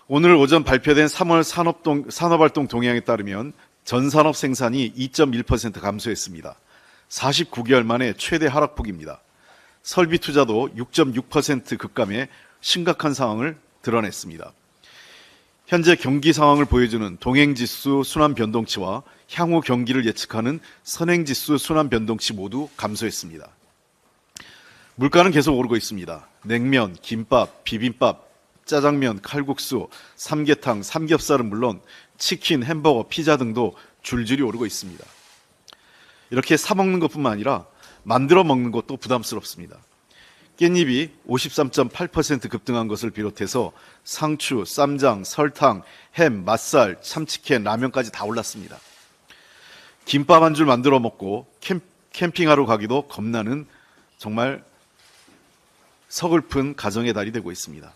오늘 오전 발표된 3월 산업활동 동향에 따르면 전산업 생산이 2.1% 감소했습니다. 49개월 만에 최대 하락폭입니다. 설비 투자도 6.6% 급감해 심각한 상황을 드러냈습니다. 현재 경기 상황을 보여주는 동행지수 순환 변동치와 향후 경기를 예측하는 선행지수 순환 변동치 모두 감소했습니다. 물가는 계속 오르고 있습니다. 냉면, 김밥, 비빔밥, 짜장면, 칼국수, 삼계탕, 삼겹살은 물론 치킨, 햄버거, 피자 등도 줄줄이 오르고 있습니다. 이렇게 사 먹는 것뿐만 아니라 만들어 먹는 것도 부담스럽습니다. 깻잎이 53.8% 급등한 것을 비롯해서 상추, 쌈장, 설탕, 햄, 맛살, 참치캔, 라면까지 다 올랐습니다. 김밥 한 줄 만들어 먹고 캠핑하러 가기도 겁나는 정말 서글픈 가정의 달이 되고 있습니다.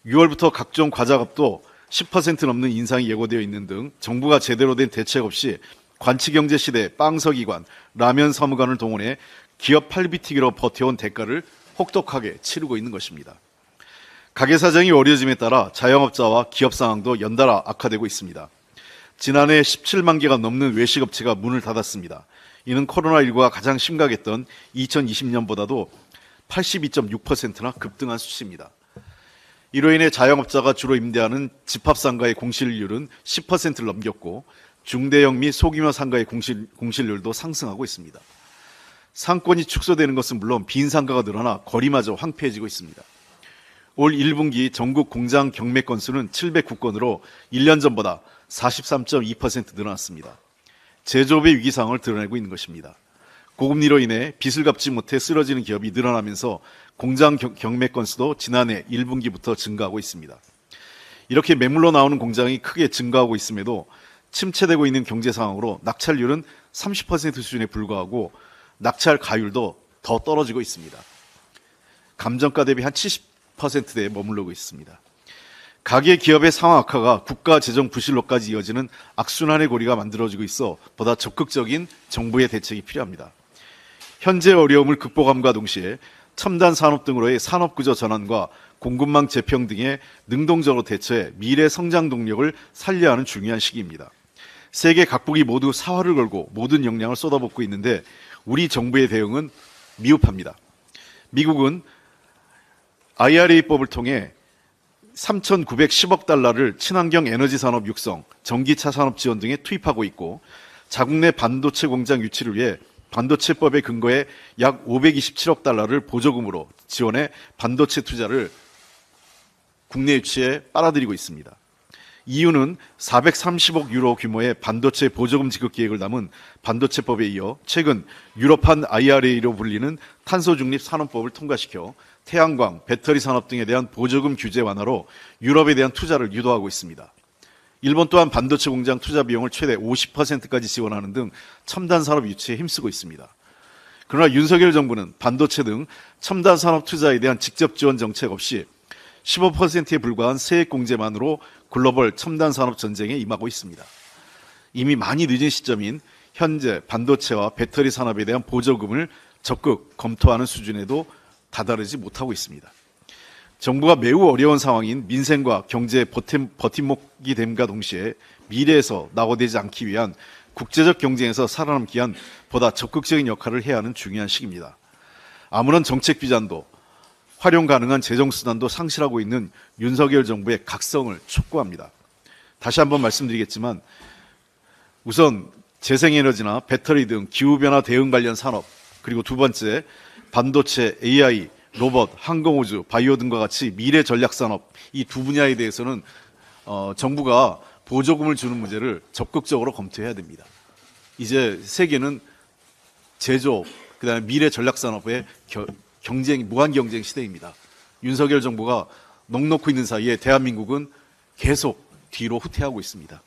6월부터 각종 과자값도 10% 넘는 인상이 예고되어 있는 등 정부가 제대로 된 대책 없이 관치경제 시대 빵서기관, 라면 사무관을 동원해 기업 팔비튀기로 버텨온 대가를 혹독하게 치르고 있는 것입니다. 가게 사정이 어려짐에 따라 자영업자와 기업 상황도 연달아 악화되고 있습니다. 지난해 17만 개가 넘는 외식업체가 문을 닫았습니다. 이는 코로나19가 가장 심각했던 2020년보다도 82.6%나 급등한 수치입니다. 이로 인해 자영업자가 주로 임대하는 집합상가의 공실률은 10%를 넘겼고 중대형 및 소규모 상가의 공실률도 상승하고 있습니다. 상권이 축소되는 것은 물론 빈 상가가 늘어나 거리마저 황폐해지고 있습니다. 올 1분기 전국 공장 경매 건수는 709건으로 1년 전보다 43.2% 늘어났습니다. 제조업의 위기 상황을 드러내고 있는 것입니다. 고금리로 인해 빚을 갚지 못해 쓰러지는 기업이 늘어나면서 공장 경매 건수도 지난해 1분기부터 증가하고 있습니다. 이렇게 매물로 나오는 공장이 크게 증가하고 있음에도 침체되고 있는 경제 상황으로 낙찰률은 30% 수준에 불과하고 낙찰 가율도 더 떨어지고 있습니다. 감정가 대비 한 70%대에 머무르고 있습니다. 가계 기업의 상황 악화가 국가 재정 부실로까지 이어지는 악순환의 고리가 만들어지고 있어 보다 적극적인 정부의 대책이 필요합니다. 현재 어려움을 극복함과 동시에 첨단 산업 등으로의 산업구조 전환과 공급망 재평 등에 능동적으로 대처해 미래 성장 동력을 살려야 하는 중요한 시기입니다. 세계 각국이 모두 사활을 걸고 모든 역량을 쏟아붓고 있는데 우리 정부의 대응은 미흡합니다. 미국은 IRA법을 통해 3,910억 달러를 친환경 에너지 산업 육성, 전기차 산업 지원 등에 투입하고 있고 자국 내 반도체 공장 유치를 위해 반도체법에 근거해 약 527억 달러를 보조금으로 지원해 반도체 투자를 국내 유치에 빨아들이고 있습니다. EU는 430억 유로 규모의 반도체 보조금 지급 계획을 담은 반도체법에 이어 최근 유럽판 IRA로 불리는 탄소중립 산업법을 통과시켜 태양광, 배터리 산업 등에 대한 보조금 규제 완화로 유럽에 대한 투자를 유도하고 있습니다. 일본 또한 반도체 공장 투자 비용을 최대 50%까지 지원하는 등 첨단 산업 유치에 힘쓰고 있습니다. 그러나 윤석열 정부는 반도체 등 첨단 산업 투자에 대한 직접 지원 정책 없이 15%에 불과한 세액 공제만으로 글로벌 첨단 산업 전쟁에 임하고 있습니다. 이미 많이 늦은 시점인 현재 반도체와 배터리 산업에 대한 보조금을 적극 검토하는 수준에도 다다르지 못하고 있습니다. 정부가 매우 어려운 상황인 민생과 경제의 버팀목이 됨과 동시에 미래에서 낙오되지 않기 위한 국제적 경쟁에서 살아남기 위한 보다 적극적인 역할을 해야 하는 중요한 시기입니다. 아무런 정책 비전도 활용 가능한 재정수단도 상실하고 있는 윤석열 정부의 각성을 촉구합니다. 다시 한번 말씀드리겠지만 우선 재생에너지나 배터리 등 기후변화 대응 관련 산업, 그리고 두 번째 반도체, AI, 로봇, 항공우주, 바이오 등과 같이 미래 전략산업 이 두 분야에 대해서는 정부가 보조금을 주는 문제를 적극적으로 검토해야 됩니다. 이제 세계는 제조업, 그다음에 미래 전략산업의 무한 경쟁 시대입니다. 윤석열 정부가 넋놓고 있는 사이에 대한민국은 계속 뒤로 후퇴하고 있습니다.